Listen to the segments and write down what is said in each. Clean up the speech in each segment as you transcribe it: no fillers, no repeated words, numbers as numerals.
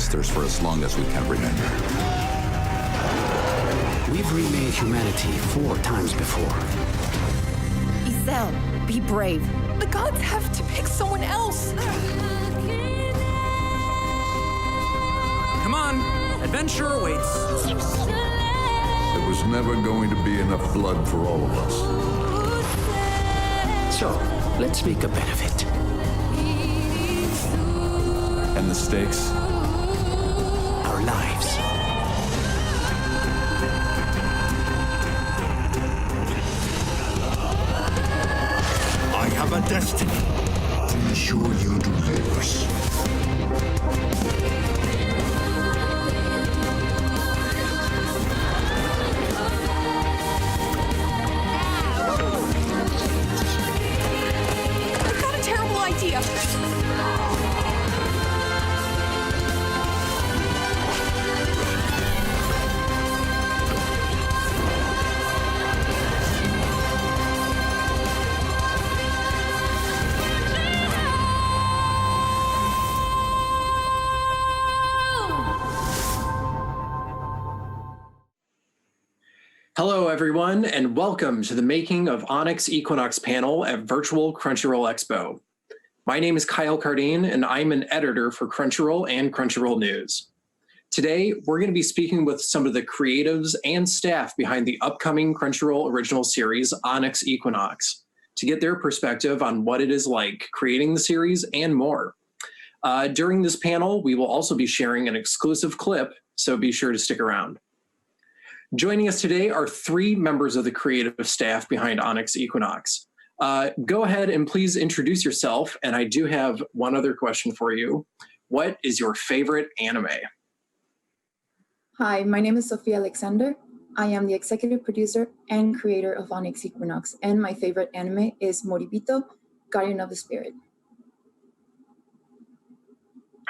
masters for as long as we can remember. We've remade humanity 4 times before. Isel, be brave. The gods have to pick someone else. Come on, adventure awaits. There was never going to be enough blood for all of us. So, let's make a bet of it. And the stakes? Our lives. I have a destiny to ensure you do yours. I've got a terrible idea. Hello, everyone, and welcome to the Making of Onyx Equinox panel at Virtual Crunchyroll Expo. My name is Kyle Cardine, and I'm an editor for Crunchyroll and Crunchyroll News. Today, we're going to be speaking with some of the creatives and staff behind the upcoming Crunchyroll original series, Onyx Equinox, to get their perspective on what it is like creating the series and more. During this panel, we will also be sharing an exclusive clip, so be sure to stick around. Joining us today are 3 members of the creative staff behind Onyx Equinox. Go ahead and please introduce yourself, and I do have one other question for you. What is your favorite anime? Hi, my name is Sofia Alexander. I am the executive producer and creator of Onyx Equinox, and my favorite anime is Moribito, Guardian of the Spirit.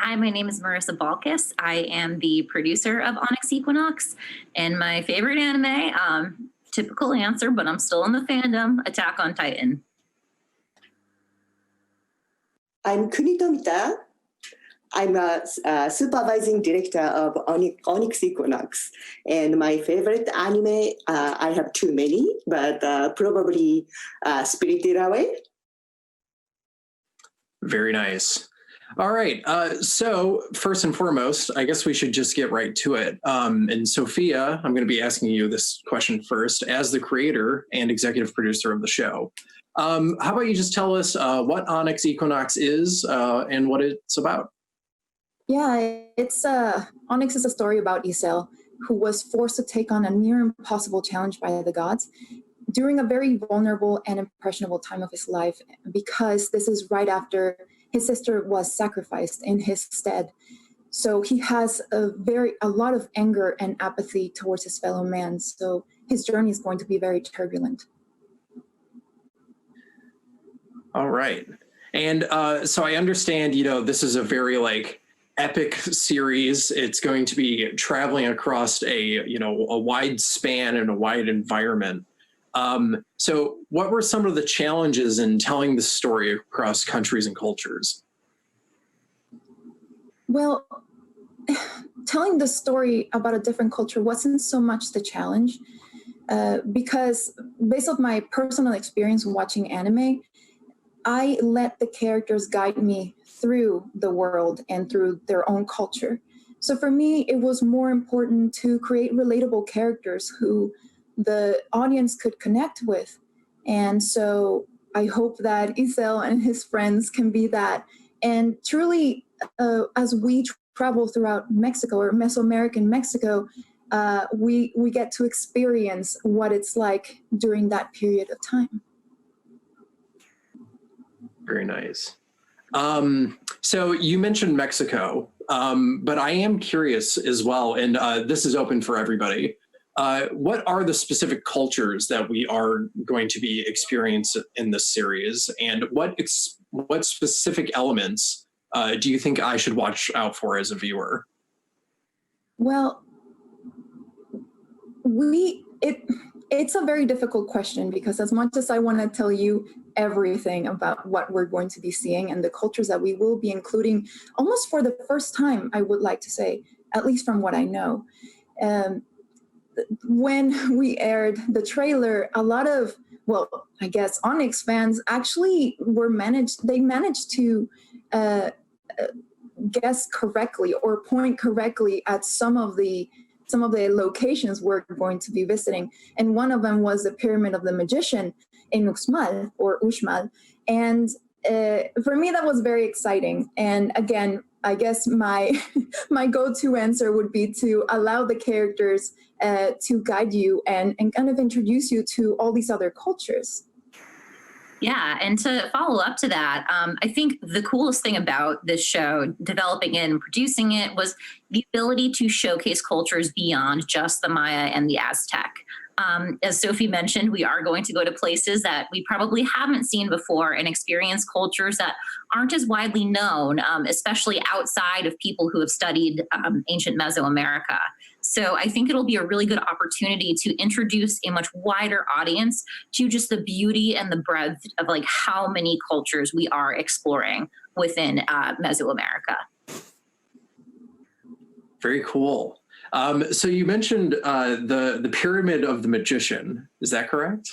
Hi, my name is Marisa Balkus. I am the producer of Onyx Equinox, and my favorite anime, typical answer, but I'm still in the fandom, Attack on Titan. I'm Kuni Tomita. I'm a supervising director of Onyx Equinox. And my favorite anime, I have too many, but probably Spirited Away. Very nice. All right, so first and foremost, I guess we should just get right to it. And Sofia, I'm going to be asking you this question first, as the creator and executive producer of the show. How about you just tell us what Onyx Equinox is and what it's about? Yeah, it's Onyx is a story about Isel, who was forced to take on a near impossible challenge by the gods during a very vulnerable and impressionable time of his life, because this is right after his sister was sacrificed in his stead. So he has a lot of anger and apathy towards his fellow man. So his journey is going to be very turbulent. All right. And so I understand, this is a very epic series. It's going to be traveling across a wide span and a wide environment. So what were some of the challenges in telling the story across countries and cultures? Well, telling the story about a different culture wasn't so much the challenge, because based on my personal experience watching anime, I let the characters guide me through the world and through their own culture. So for me, it was more important to create relatable characters who the audience could connect with. And so I hope that Isel and his friends can be that. And truly, as we travel throughout Mexico or Mesoamerican Mexico, we get to experience what it's like during that period of time. Very nice. So you mentioned Mexico, but I am curious as well, and this is open for everybody. What are the specific cultures that we are going to be experiencing in this series, and what specific elements do you think I should watch out for as a viewer? Well, it's a very difficult question, because as much as I want to tell you everything about what we're going to be seeing and the cultures that we will be including almost for the first time, I would like to say, at least from what I know. When we aired the trailer, a lot of, well, I guess Onyx fans actually managed to guess correctly or point correctly at some of the locations we're going to be visiting. And one of them was the Pyramid of the Magician in Uxmal or Uxmal. And for me, that was very exciting. And again, I guess my go-to answer would be to allow the characters to guide you and kind of introduce you to all these other cultures. Yeah, and to follow up to that, I think the coolest thing about this show, developing it and producing it, was the ability to showcase cultures beyond just the Maya and the Aztec. As Sophie mentioned, we are going to go to places that we probably haven't seen before and experience cultures that aren't as widely known, especially outside of people who have studied ancient Mesoamerica. So I think it'll be a really good opportunity to introduce a much wider audience to just the beauty and the breadth of like how many cultures we are exploring within Mesoamerica. Very cool. So you mentioned the Pyramid of the Magician. Is that correct?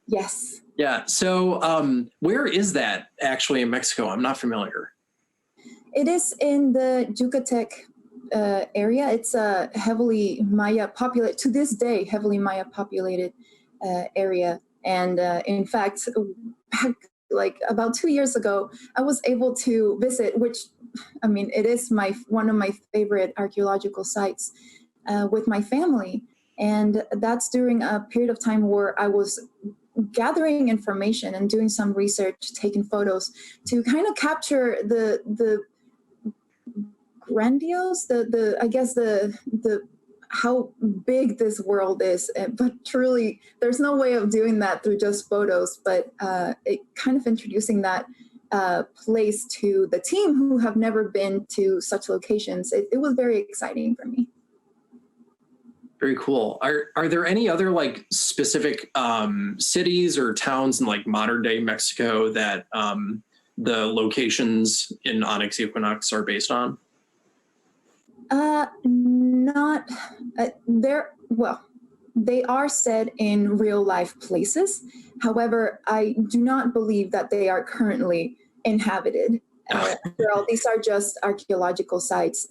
Yes. Yeah. So where is that actually in Mexico? I'm not familiar. It is in the Yucatec area. It's a heavily Maya populated, to this day, heavily Maya populated area. And in fact, back like about 2 years ago, I was able to visit, which, I mean, it is one of my favorite archaeological sites with my family. And that's during a period of time where I was gathering information and doing some research, taking photos to kind of capture the grandiose, I guess the how big this world is. But truly, there's no way of doing that through just photos, but it kind of introducing that place to the team who have never been to such locations. It was very exciting for me. Very cool. Are there any other like specific cities or towns in like modern day Mexico that the locations in Onyx Equinox are based on? Not well, they are set in real life places. However, I do not believe that they are currently inhabited. These are just archaeological sites,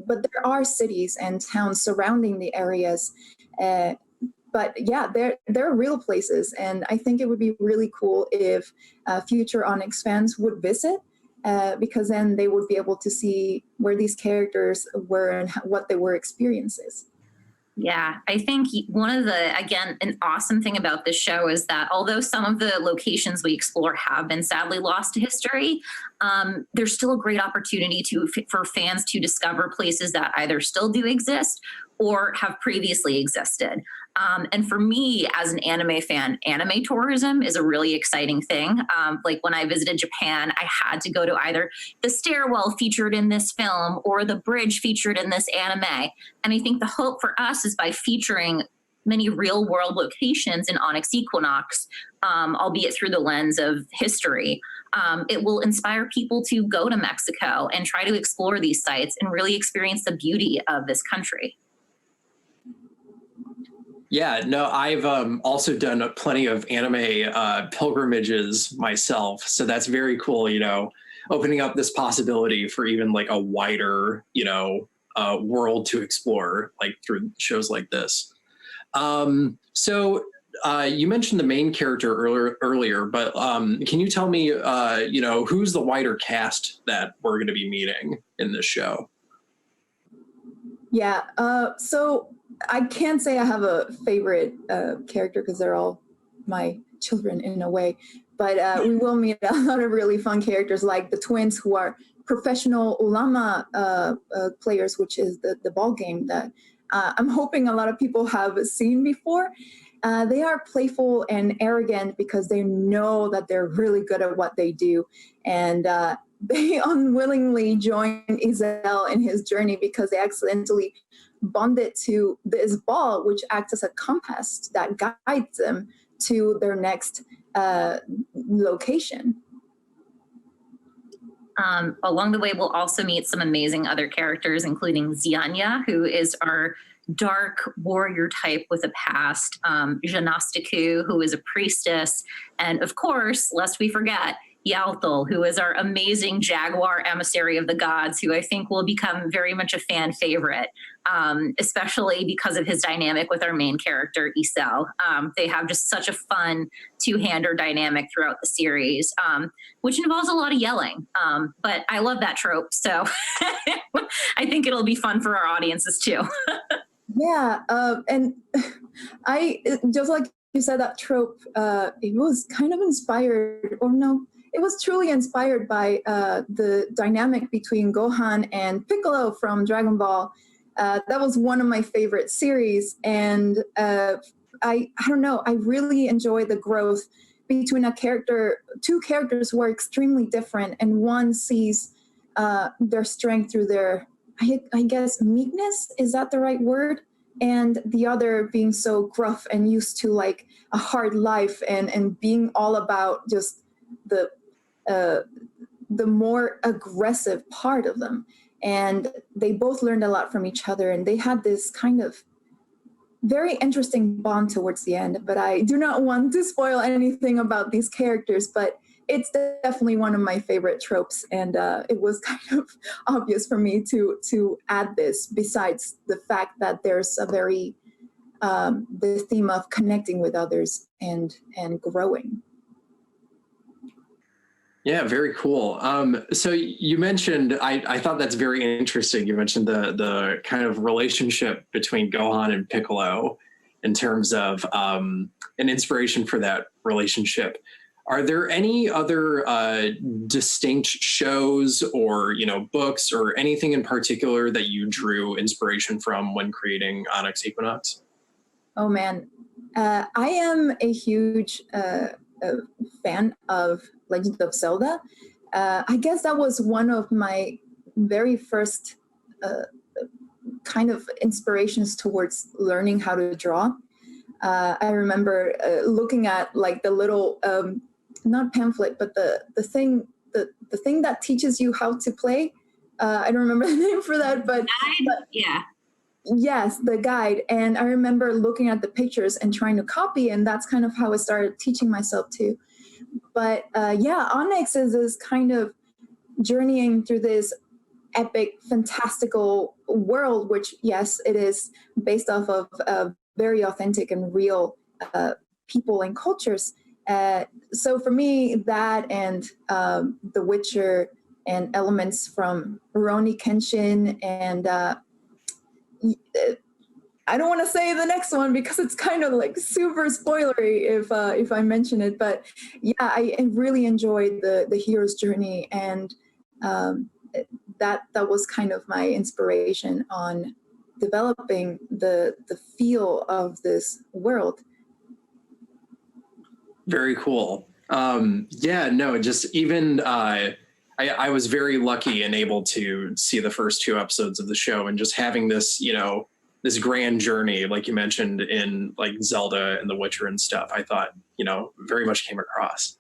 but there are cities and towns surrounding the areas. But yeah, they're real places, and I think it would be really cool if future Onyx fans would visit, because then they would be able to see where these characters were and what they were experiences. Yeah, I think one of an awesome thing about this show is that although some of the locations we explore have been sadly lost to history, there's still a great opportunity for fans to discover places that either still do exist or have previously existed. And for me, as an anime fan, anime tourism is a really exciting thing. Like when I visited Japan, I had to go to either the stairwell featured in this film or the bridge featured in this anime. And I think the hope for us is by featuring many real world locations in Onyx Equinox, albeit through the lens of history, it will inspire people to go to Mexico and try to explore these sites and really experience the beauty of this country. Yeah, no, I've also done plenty of anime pilgrimages myself. So that's very cool, opening up this possibility for even like a wider, world to explore, like through shows like this. So you mentioned the main character earlier, but can you tell me, who's the wider cast that we're going to be meeting in this show? Yeah, so I can't say I have a favorite character because they're all my children in a way, but we will meet a lot of really fun characters like the twins who are professional ulama players, which is the ball game that I'm hoping a lot of people have seen before. They are playful and arrogant because they know that they're really good at what they do. And they unwillingly join Isel in his journey because they accidentally bonded to this ball, which acts as a compass that guides them to their next location. Along the way, we'll also meet some amazing other characters, including Zianya, who is our dark warrior type with a past, Janastiku, who is a priestess, and of course, lest we forget, Yalthul, who is our amazing jaguar emissary of the gods, who I think will become very much a fan favorite, especially because of his dynamic with our main character, Isel. They have just such a fun two-hander dynamic throughout the series, which involves a lot of yelling. But I love that trope, so I think it'll be fun for our audiences too. Yeah, and I just like you said, that trope, it was kind of inspired, or no, it was truly inspired by the dynamic between Gohan and Piccolo from Dragon Ball. That was one of my favorite series, and I don't know, I really enjoy the growth between two characters who are extremely different, and one sees their strength through their, I guess, meekness, is that the right word? And the other being so gruff and used to like a hard life and being all about just the more aggressive part of them. And they both learned a lot from each other, and they had this kind of very interesting bond towards the end. But I do not want to spoil anything about these characters, but it's definitely one of my favorite tropes, and it was kind of obvious for me to add this, besides the fact that there's a very the theme of connecting with others and growing. Yeah, very cool. So you mentioned, I thought that's very interesting. You mentioned the kind of relationship between Gohan and Piccolo in terms of an inspiration for that relationship. Are there any other distinct shows or, books or anything in particular that you drew inspiration from when creating Onyx Equinox? Oh man, I am a huge fan of Legend of Zelda. I guess that was one of my very first kind of inspirations towards learning how to draw. I remember looking at like the little not pamphlet, but the thing that teaches you how to play. I don't remember the name for that, but yeah. Yes, the guide. And I remember looking at the pictures and trying to copy, and that's kind of how I started teaching myself too. But yeah, Onyx is this kind of journeying through this epic, fantastical world, which, yes, it is based off of very authentic and real people and cultures. So for me, that and The Witcher and elements from Rurouni Kenshin and I don't want to say the next one because it's kind of like super spoilery if I mention it, but yeah, I really enjoyed the hero's journey, and that was kind of my inspiration on developing the feel of this world. Very cool. Yeah, no, just even I was very lucky and able to see the first 2 episodes of the show, and just having this, this grand journey, like you mentioned in like Zelda and The Witcher and stuff, I thought, very much came across.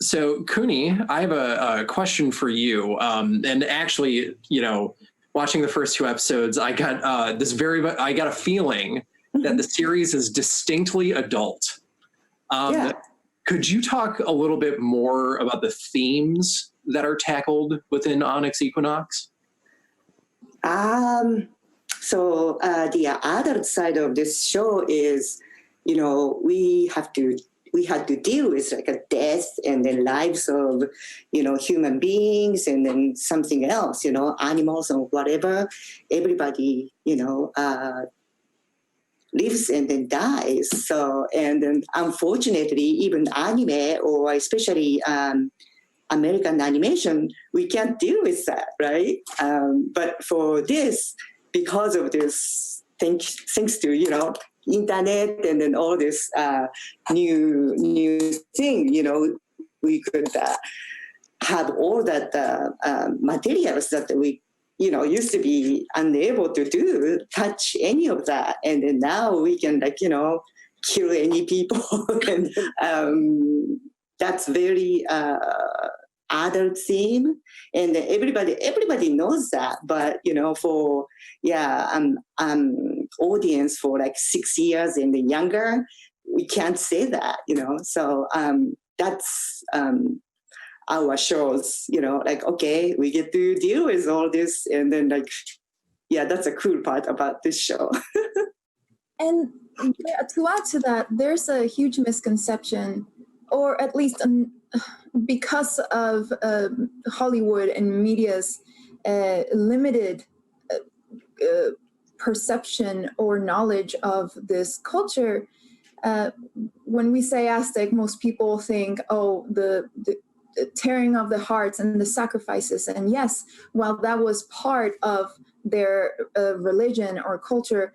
So Kuni, I have a question for you. And actually, watching the first 2 episodes, I got I got a feeling that the series is distinctly adult. Yeah. Could you talk a little bit more about the themes that are tackled within Onyx Equinox? So the adult side of this show is, we had to deal with like a death and the lives of, human beings, and then something else, animals or whatever. Everybody, lives and then dies. So, and then unfortunately, even anime, or especially American animation, we can't deal with that, right? But for this, because of this, thanks to, internet and then all this new thing, we could have all that materials that we used to be unable to touch any of that. And then now we can kill any people. And that's very adult theme, and everybody knows that. But for audience for like 6 years and younger, we can't say that. So that's our shows. Like, okay, we get to deal with all this, and then like, yeah, that's a cool part about this show. And to add to that, there's a huge misconception, or at least because of Hollywood and media's limited perception or knowledge of this culture. When we say Aztec, most people think, oh, the tearing of the hearts and the sacrifices. And yes, while that was part of their religion or culture,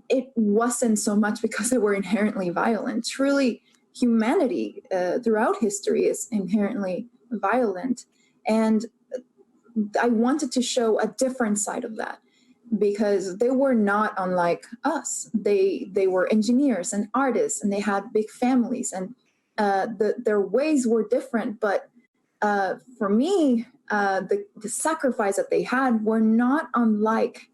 it wasn't so much because they were inherently violent. Truly, humanity throughout history is inherently violent. And I wanted to show a different side of that, because they were not unlike us. They were engineers and artists, and they had big families, and their ways were different. But for me, the sacrifice that they had were not unlike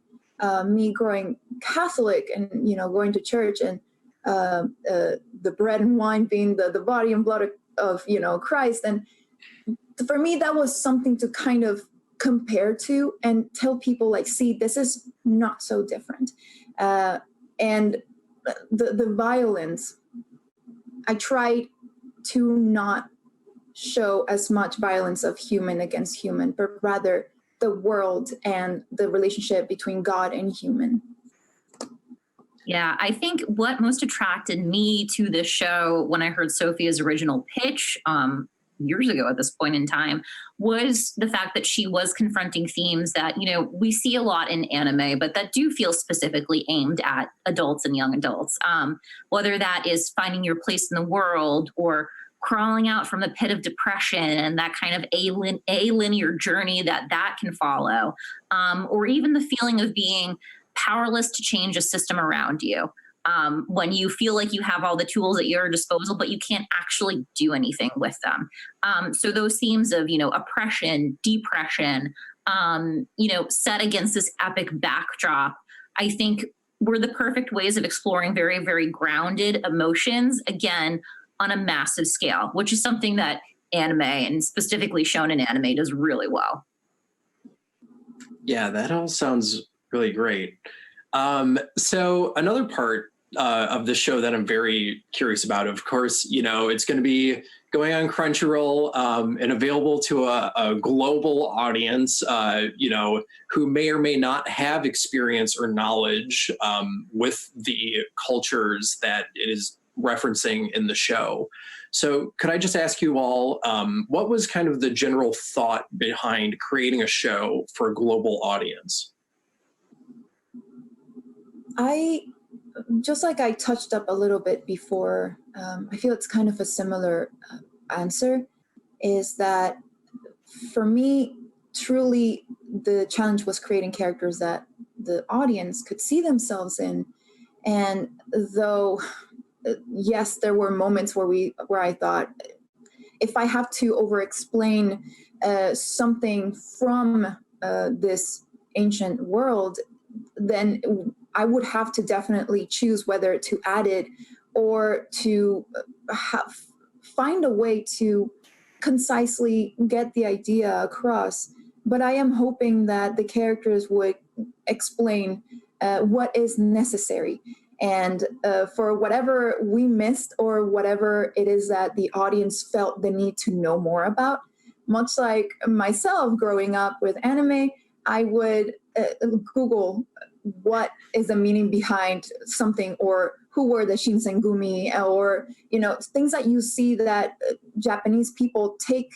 me growing Catholic and going to church, and the bread and wine being the body and blood of Christ. And for me, that was something to kind of compare to and tell people, like, see, this is not so different. And the violence, I tried to not show as much violence of human against human, but rather the world and the relationship between God and human. Yeah, I think what most attracted me to this show when I heard Sofia's original pitch years ago at this point in time was the fact that she was confronting themes that, we see a lot in anime, but that do feel specifically aimed at adults and young adults. Whether that is finding your place in the world, or crawling out from the pit of depression and that kind of linear journey that can follow, or even the feeling of being powerless to change a system around you. When you feel like you have all the tools at your disposal, but you can't actually do anything with them. So those themes of, oppression, depression, set against this epic backdrop, I think were the perfect ways of exploring very, very grounded emotions, again, on a massive scale, which is something that anime, and specifically shonen anime, does really well. Yeah, that all sounds really great. So another part of the show that I'm very curious about, of course, it's going to be going on Crunchyroll and available to a global audience, who may or may not have experience or knowledge with the cultures that it is referencing in the show. So could I just ask you all, what was kind of the general thought behind creating a show for a global audience? Just like I touched up a little bit before, I feel it's kind of a similar answer, is that for me, truly the challenge was creating characters that the audience could see themselves in. And though, yes, there were moments where I thought, if I have to over-explain something from this ancient world, then I would have to definitely choose whether to add it or to find a way to concisely get the idea across. But I am hoping that the characters would explain what is necessary. And for whatever we missed or whatever it is that the audience felt the need to know more about, much like myself growing up with anime, I would Google what is the meaning behind something, or who were the Shinsengumi, or things that you see that Japanese people take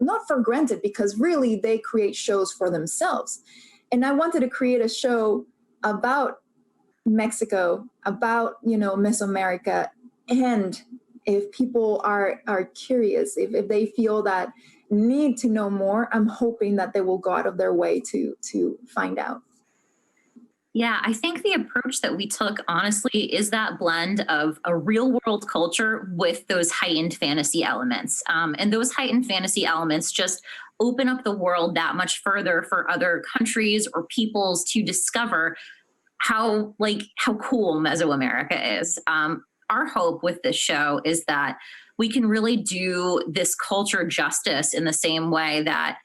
not for granted, because really they create shows for themselves. And I wanted to create a show about Mexico, about Mesoamerica, and if people are curious, if they feel that need to know more, I'm hoping that they will go out of their way to find out. Yeah, I think the approach that we took, honestly, is that blend of a real world culture with those heightened fantasy elements. And those heightened fantasy elements just open up the world that much further for other countries or peoples to discover how cool Mesoamerica is. Our hope with this show is that we can really do this culture justice in the same way that,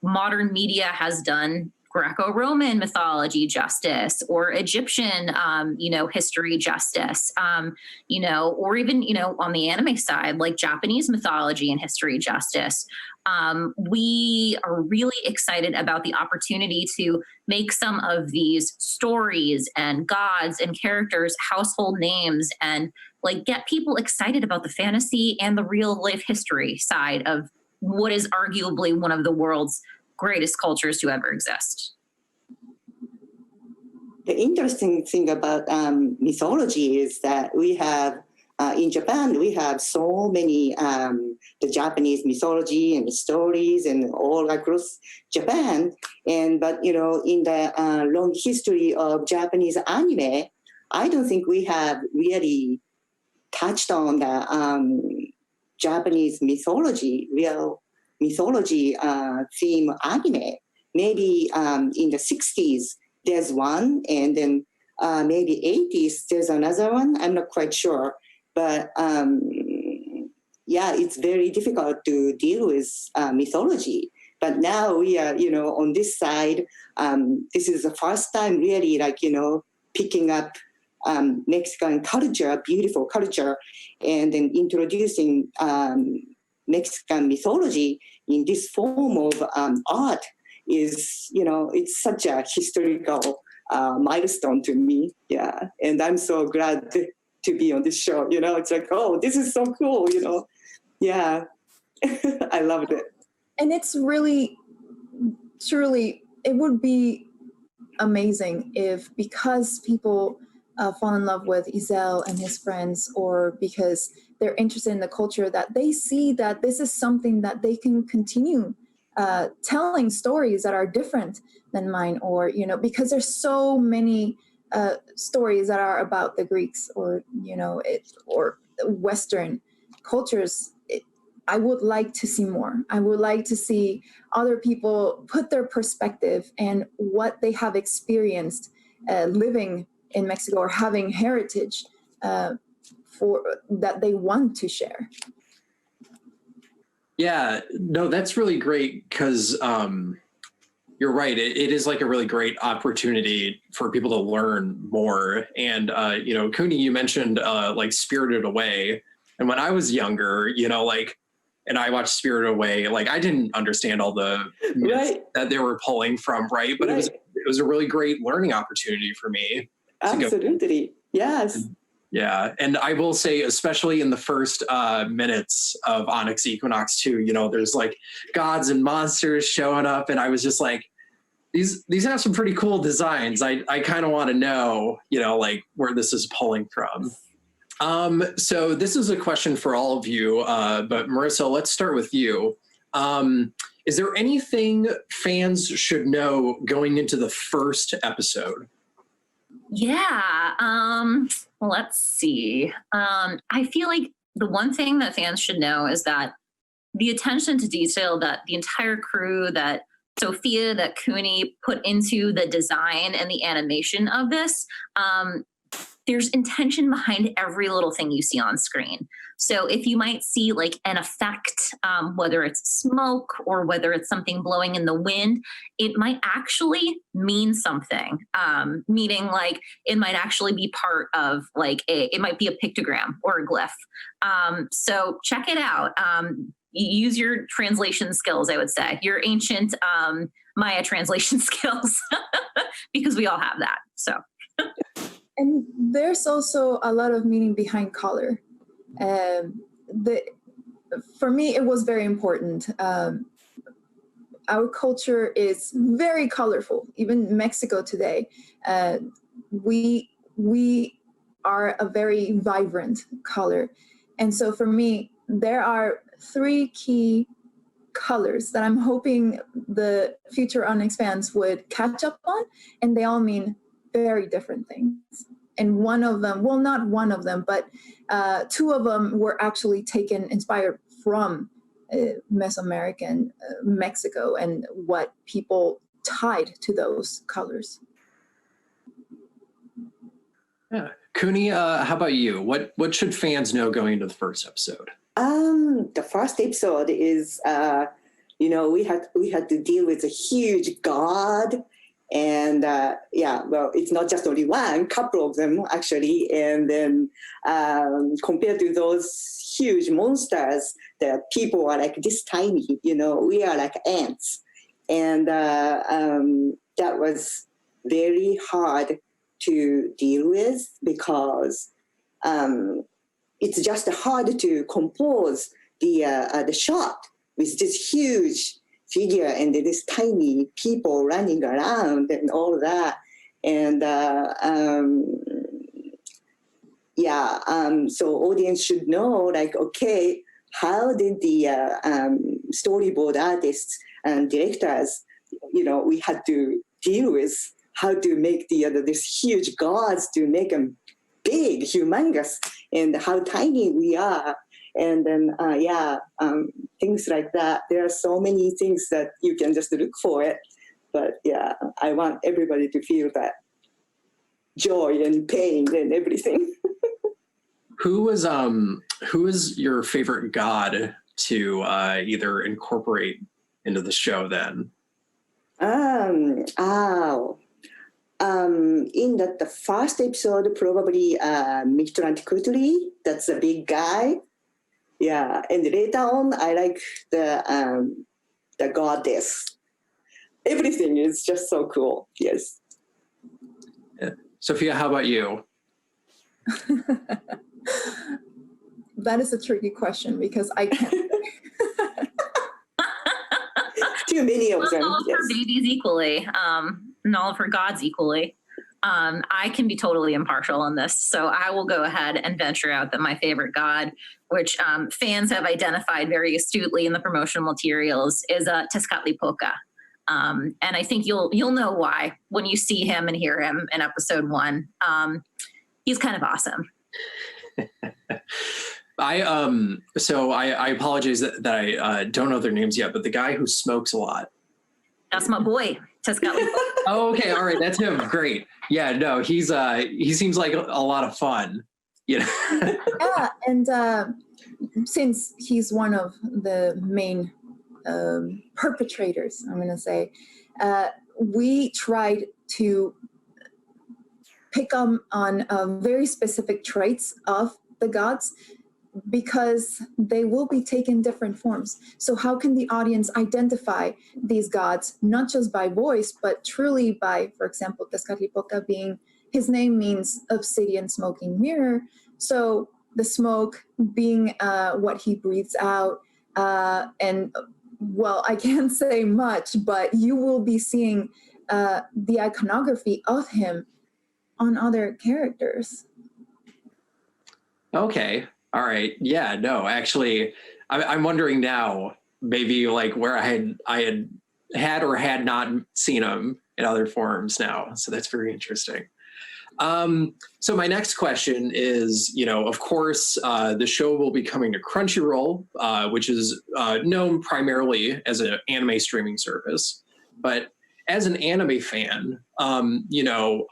modern media has done Greco-Roman mythology justice or Egyptian, history justice, or even, on the anime side, like Japanese mythology and history justice. We are really excited about the opportunity to make some of these stories and gods and characters household names and get people excited about the fantasy and the real life history side of what is arguably one of the world's greatest cultures to ever exist. The interesting thing about mythology is that we have, in Japan, we have so many the Japanese mythology and stories and all across Japan. But in the long history of Japanese anime, I don't think we have really touched on the Japanese mythology, real mythology theme anime. Maybe in the 60s, there's one, and then maybe 80s, there's another one. I'm not quite sure. But it's very difficult to deal with mythology. But now we are, on this side, this is the first time really picking up Mexican culture, beautiful culture, and then introducing Mexican mythology in this form of art is, it's such a historical milestone to me. Yeah. And I'm so glad to be on this show. It's like, oh, this is so cool, Yeah. I loved it. And it's really, truly, it would be amazing if, because people fall in love with Isel and his friends, or because they're interested in the culture, that they see that this is something that they can continue telling stories that are different than mine, or, because there's so many stories that are about the Greeks or, or Western cultures. I would like to see more. I would like to see other people put their perspective and what they have experienced living in Mexico or having heritage for that they want to share. Yeah, no, that's really great because you're right. It is like a really great opportunity for people to learn more. And, Kuni, you mentioned Spirited Away. And when I was younger, and I watched Spirited Away, I didn't understand all the myths that they were pulling from, right? But it was a really great learning opportunity for me. Absolutely. Yes. Yeah. And I will say, especially in the first minutes of Onyx Equinox 2, there's gods and monsters showing up. And I was just like, these have some pretty cool designs. I kind of want to know, where this is pulling from. So this is a question for all of you, but Marisa, let's start with you. Is there anything fans should know going into the first episode? Yeah, let's see. I feel like the one thing that fans should know is that the attention to detail that the entire crew, that Sofia, that Kuni put into the design and the animation of this, there's intention behind every little thing you see on screen. So if you might see an effect, whether it's smoke or whether it's something blowing in the wind, it might actually mean something. Meaning it might actually be part of it might be a pictogram or a glyph. So check it out. Use your translation skills, I would say, your ancient Maya translation skills, because we all have that. So. And there's also a lot of meaning behind color. For me, it was very important. Our culture is very colorful. Even Mexico today, we are a very vibrant color. And so for me, there are three key colors that I'm hoping the future Onyx fans would catch up on, and they all mean very different things. And one of them, well, not one of them, but two of them were actually inspired from Mesoamerican Mexico and what people tied to those colors. Yeah. Kuni, how about you? What should fans know going into the first episode? The first episode is, we had to deal with a huge god, and well, it's not just only one, couple of them actually, and then compared to those huge monsters, the people are like this tiny, we are like ants, and that was very hard to deal with because it's just hard to compose the shot with this huge figure and this tiny people running around and all that. And so audience should know, like, okay, how did the storyboard artists and directors, we had to deal with how to make this huge gods to make them big, humongous, and how tiny we are. And then, things like that. There are so many things that you can just look for it. But yeah, I want everybody to feel that joy and pain and everything. Who is your favorite god to either incorporate into the show then? In the first episode, probably Mr. Antiquity, that's a big guy. Yeah, and later on, I like the goddess. Everything is just so cool. Yes. Yeah. Sofia, how about you? That is a tricky question because I can't. Too many of them. All of her babies equally, and all of her gods equally. I can be totally impartial on this, so I will go ahead and venture out that my favorite god, which fans have identified very astutely in the promotional materials, is Tezcatlipoca. And I think you'll know why when you see him and hear him in episode 1. He's kind of awesome. I apologize that I don't know their names yet, but the guy who smokes a lot. That's my boy, Tezcatlipoca. Oh, okay, all right, that's him. Great. Yeah, no, he seems like a lot of fun. Yeah, and since he's one of the main perpetrators, I'm going to say, we tried to pick up on very specific traits of the gods because they will be taking different forms. So how can the audience identify these gods, not just by voice, but truly by, for example, Tezcatlipoca being, his name means obsidian smoking mirror. So the smoke being what he breathes out. And well, I can't say much, but you will be seeing the iconography of him on other characters. Okay. All right. Yeah, no, actually, I'm wondering now, maybe like where I had or had not seen him in other forms now. So that's very interesting. So my next question is, of course, the show will be coming to Crunchyroll, which is known primarily as an anime streaming service. But as an anime fan, I'm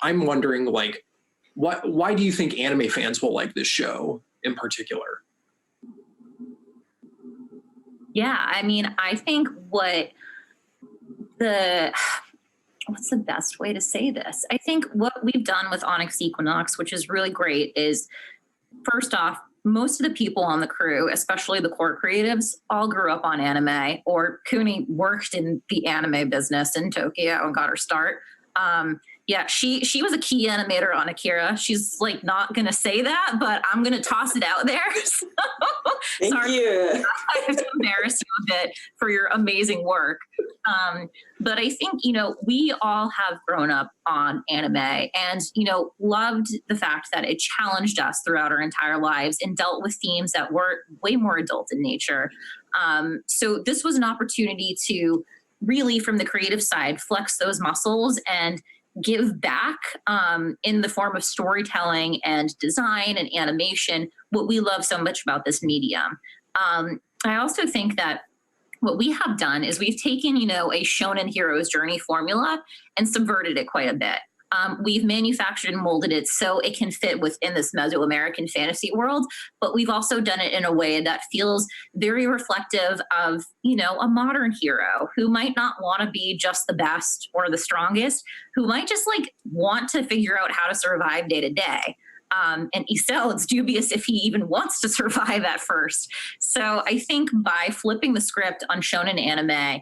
wondering, like, why do you think anime fans will like this show in particular? Yeah, I mean, I think what's the best way to say this? I think what we've done with Onyx Equinox, which is really great, is first off, most of the people on the crew, especially the core creatives, all grew up on anime, or Kuni worked in the anime business in Tokyo and got her start. Yeah, she was a key animator on Akira. She's like not gonna say that, but I'm gonna toss it out there. So, Thank you. I have to embarrass you a bit for your amazing work. But I think, we all have grown up on anime and, loved the fact that it challenged us throughout our entire lives and dealt with themes that were way more adult in nature. So this was an opportunity to really, from the creative side, flex those muscles and give back in the form of storytelling and design and animation, what we love so much about this medium. I also think that what we have done is we've taken, a shonen hero's journey formula and subverted it quite a bit. We've manufactured and molded it so it can fit within this Mesoamerican fantasy world, but we've also done it in a way that feels very reflective of, a modern hero who might not want to be just the best or the strongest, who might just want to figure out how to survive day to day. And Isel, it's dubious if he even wants to survive at first. So I think by flipping the script on shonen anime,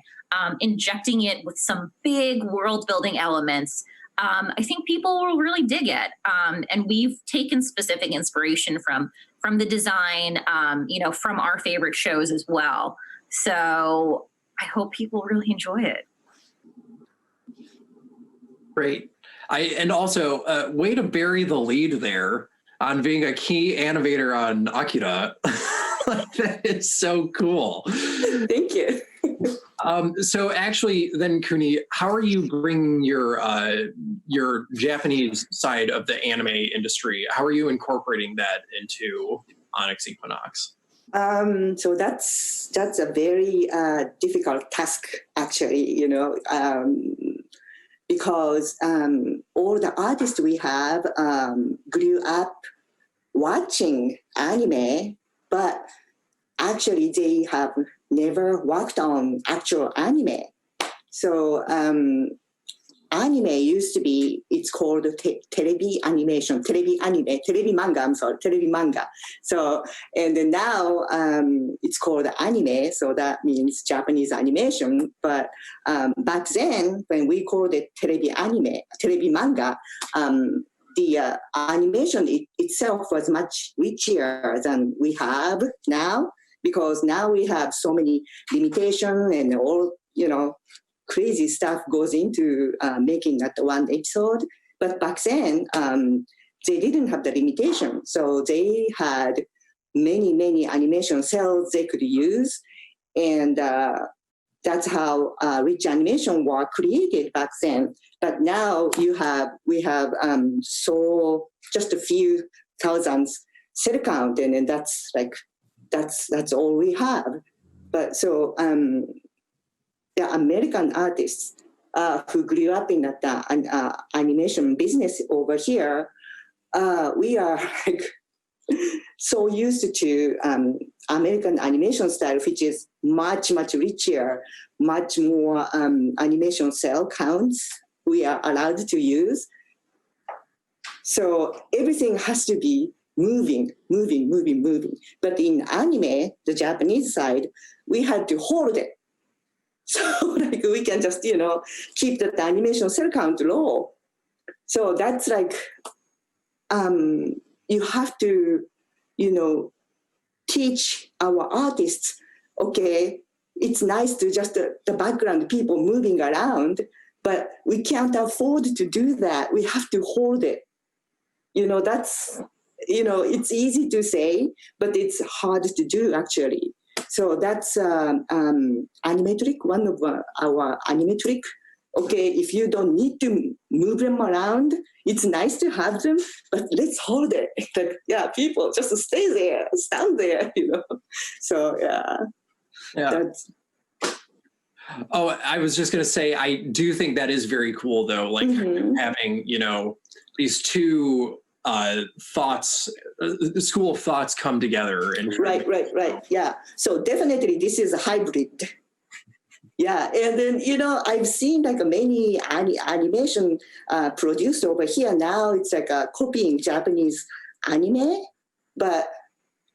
injecting it with some big world building elements, I think people will really dig it. And we've taken specific inspiration from the design, from our favorite shows as well. So I hope people really enjoy it. Great. And also, way to bury the lead there on being a key animator on Akira. That is so cool. Thank you. So actually, then Kuni, how are you bringing your Japanese side of the anime industry? How are you incorporating that into Onyx Equinox? So that's a very difficult task, actually. Because all the artists we have grew up watching anime, but actually they have never worked on actual anime. So anime used to be, it's called telebi animation, telebi manga. So, and then now it's called anime, so that means Japanese animation. But back then, when we called it telebi manga, the animation itself was much richer than we have now, because now we have so many limitations and all, crazy stuff goes into making that one episode. But back then, they didn't have the limitation. So they had many animation cells they could use. And that's how rich animation were created back then. But now we have so just a few thousands cell count, and then that's all we have. But so the American artists who grew up in that animation business over here, we are so used to American animation style, which is much richer, much more animation cell counts we are allowed to use. So everything has to be moving. But in anime, the Japanese side, we had to hold it. So we can just, keep the animation cell count low. So that's you have to, teach our artists, okay, it's nice to just the background people moving around, but we can't afford to do that. We have to hold it. That's, it's easy to say, but it's hard to do actually. So that's animatrix, one of our animatrix. Okay, if you don't need to move them around, it's nice to have them, but let's hold it. People just stay there, stand there, So yeah. That's... Oh, I was just going to say, I do think that is very cool, though. Having, these two thoughts, the school of thoughts come together. And Right. Yeah. So definitely this is a hybrid. Yeah. And then, I've seen many animation produced over here. Now it's copying Japanese anime, but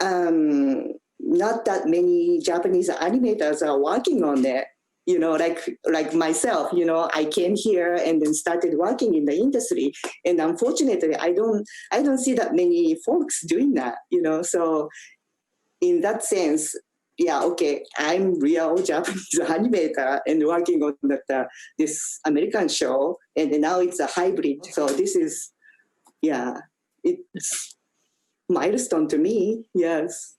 not that many Japanese animators are working on it. Like myself, I came here and then started working in the industry, and unfortunately, I don't see that many folks doing that. So in that sense, yeah, okay, I'm real Japanese animator and working on this American show, and now it's a hybrid. So this is, it's milestone to me. Yes.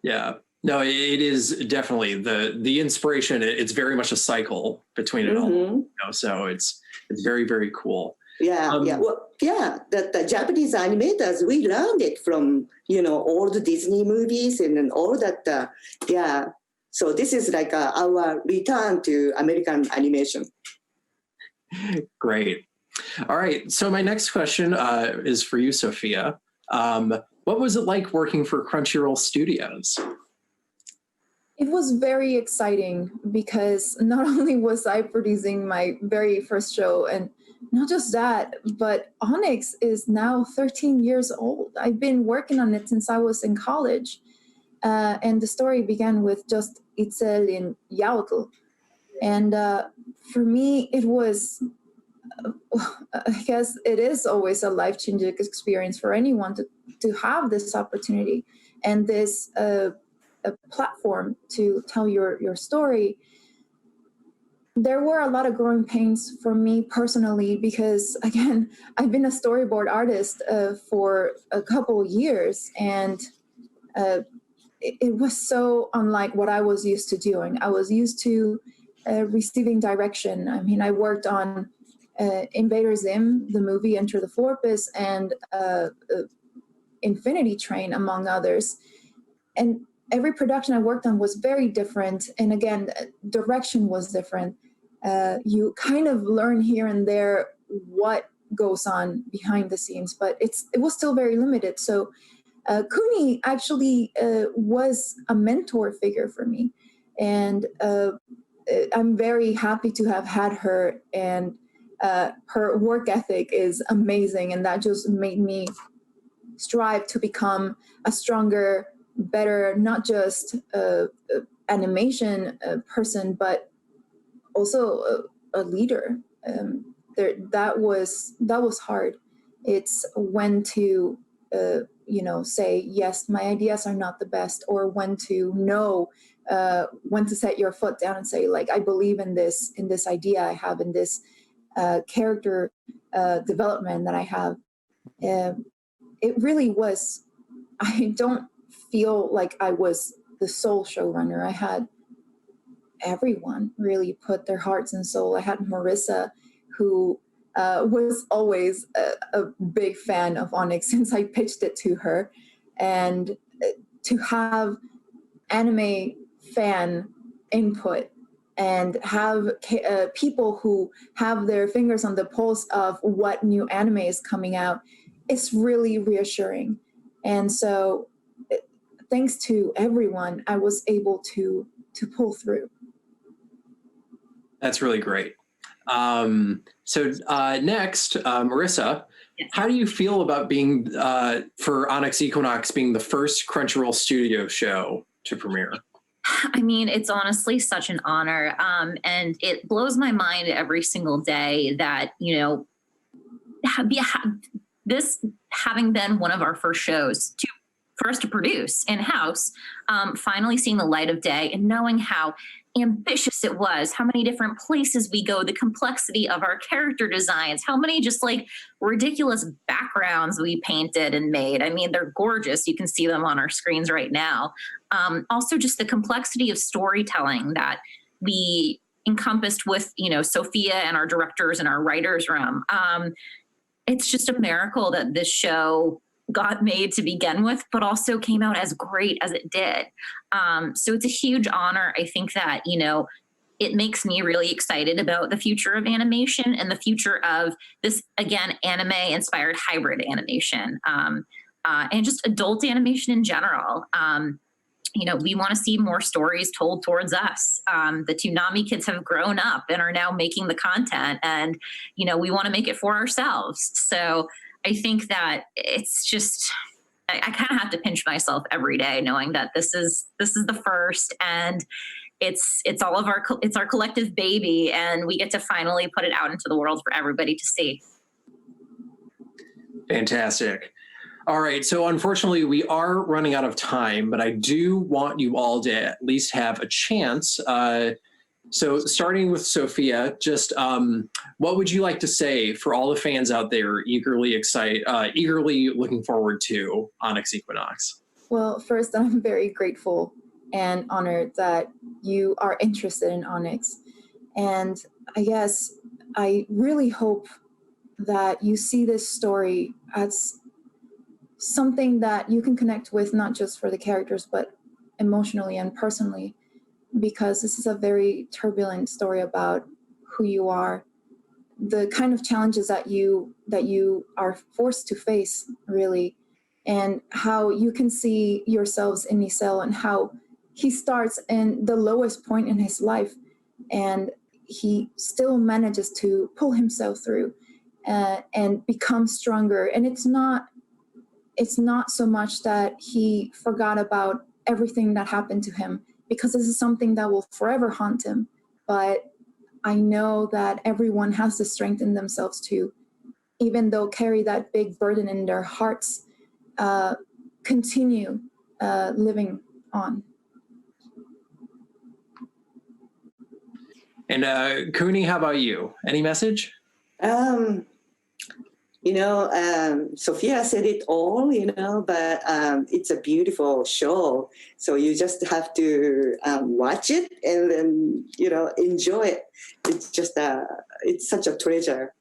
Yeah. No, it is definitely the inspiration. It's very much a cycle between it all. You know, so it's very, very cool. Yeah, Well, the Japanese animators, we learned it from, all the Disney movies and then all that. So this is like our return to American animation. Great. All right. So my next question is for you, Sofia. What was it like working for Crunchyroll Studios? It was very exciting because not only was I producing my very first show, and not just that, but Onyx is now 13 years old. I've been working on it since I was in college. And the story began with just Itzel and Yaotl. And for me, it was, I guess it is always a life-changing experience for anyone to have this opportunity and this a platform to tell your story. There were a lot of growing pains for me personally because, again, I've been a storyboard artist for a couple of years, and it was so unlike what I was used to doing. I was used to receiving direction. I mean, I worked on Invader Zim, the movie Enter the Florpus, and Infinity Train, among others. And every production I worked on was very different. And again, direction was different. You kind of learn here and there what goes on behind the scenes, but it was still very limited. So Kuni actually was a mentor figure for me. And I'm very happy to have had her, and her work ethic is amazing. And that just made me strive to become a stronger, better, not just animation person, but also a leader. That was hard. It's when to say yes, my ideas are not the best, or when to know when to set your foot down and say, like, I believe in this idea I have, in this character development that I have. It really was. I don't feel like I was the sole showrunner. I had everyone really put their hearts and soul. I had Marisa, who was always a big fan of Onyx since I pitched it to her. And to have anime fan input and have people who have their fingers on the pulse of what new anime is coming out, it's really reassuring. And so thanks to everyone, I was able to pull through. That's really great. So next, Marisa, Yes. how do you feel about being, for Onyx Equinox, being the first Crunchyroll Studio show to premiere? I mean, it's honestly such an honor. And it blows my mind every single day that, this having been one of our first shows for us to produce in-house, finally seeing the light of day and knowing how ambitious it was, how many different places we go, the complexity of our character designs, how many just like ridiculous backgrounds we painted and made. I mean, they're gorgeous. You can see them on our screens right now. Also just the complexity of storytelling that we encompassed with, Sofia and our directors and our writers room. It's just a miracle that this show got made to begin with, but also came out as great as it did. So it's a huge honor. I think that, it makes me really excited about the future of animation and the future of this, again, anime-inspired hybrid animation, and just adult animation in general. We want to see more stories told towards us. The Toonami kids have grown up and are now making the content, and, we want to make it for ourselves. So I think that it's just, I kind of have to pinch myself every day knowing that this is the first, and it's our collective baby, and we get to finally put it out into the world for everybody to see. Fantastic. All right. So unfortunately, we are running out of time, but I do want you all to at least have a chance. So starting with Sofia, just what would you like to say for all the fans out there eagerly looking forward to Onyx Equinox? Well, first, I'm very grateful and honored that you are interested in Onyx. And I guess I really hope that you see this story as something that you can connect with, not just for the characters, but emotionally and personally, because this is a very turbulent story about who you are, the kind of challenges that you are forced to face, really, and how you can see yourselves in Isel and how he starts in the lowest point in his life, and he still manages to pull himself through and become stronger. And it's not so much that he forgot about everything that happened to him, because this is something that will forever haunt him. But I know that everyone has the strength in themselves to, even though carry that big burden in their hearts, continue living on. And Kuni, how about you? Any message? Sofia said it all, but it's a beautiful show. So you just have to watch it and then, enjoy it. It's just, it's such a treasure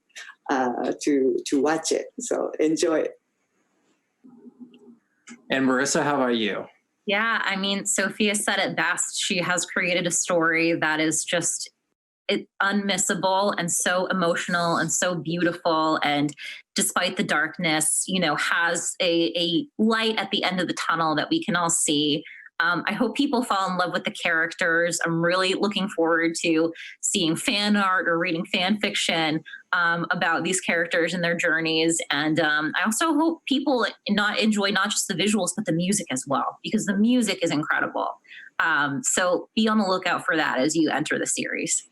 to watch it. So enjoy it. And Marisa, how about you? Yeah, I mean, Sofia said it best. She has created a story that is just unmissable and so emotional and so beautiful, and despite the darkness, has a light at the end of the tunnel that we can all see. I hope people fall in love with the characters. I'm really looking forward to seeing fan art or reading fan fiction about these characters and their journeys. And I also hope people enjoy not just the visuals, but the music as well, because the music is incredible. So be on the lookout for that as you enter the series.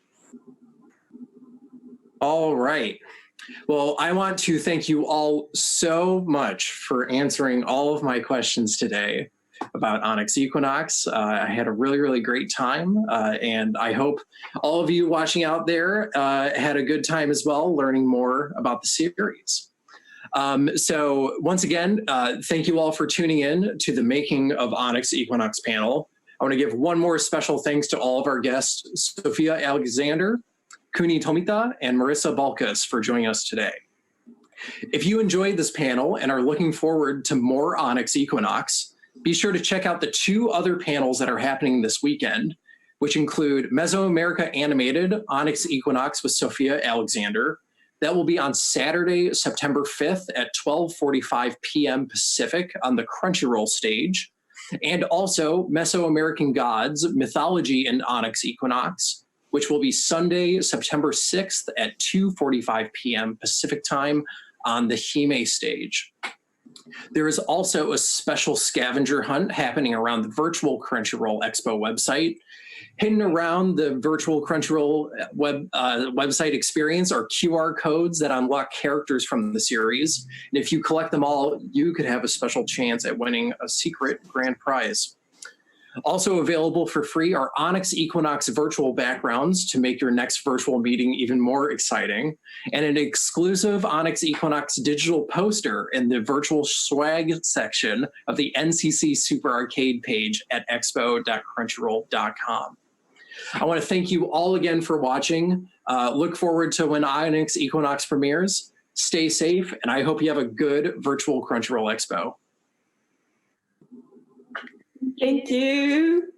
All right. Well, I want to thank you all so much for answering all of my questions today about Onyx Equinox. I had a really, really great time, and I hope all of you watching out there had a good time as well, learning more about the series. So once again, thank you all for tuning in to the Making of Onyx Equinox panel. I want to give one more special thanks to all of our guests, Sofia Alexander, Kuni Tomita, and Marisa Balkus for joining us today. If you enjoyed this panel and are looking forward to more Onyx Equinox, be sure to check out the 2 other panels that are happening this weekend, which include Mesoamerica Animated Onyx Equinox with Sofia Alexander. That will be on Saturday, September 5th at 12:45 p.m. Pacific on the Crunchyroll stage. And also Mesoamerican Gods, Mythology in Onyx Equinox, which will be Sunday, September 6th at 2:45 p.m. Pacific time on the Hime stage. There is also a special scavenger hunt happening around the Virtual Crunchyroll Expo website. Hidden around the Virtual Crunchyroll website experience are QR codes that unlock characters from the series. And if you collect them all, you could have a special chance at winning a secret grand prize. Also available for free are Onyx Equinox virtual backgrounds to make your next virtual meeting even more exciting, and an exclusive Onyx Equinox digital poster in the virtual swag section of the NCC Super Arcade page at expo.crunchyroll.com. I want to thank you all again for watching. Look forward to when Onyx Equinox premieres. Stay safe, and I hope you have a good Virtual Crunchyroll Expo. Thank you.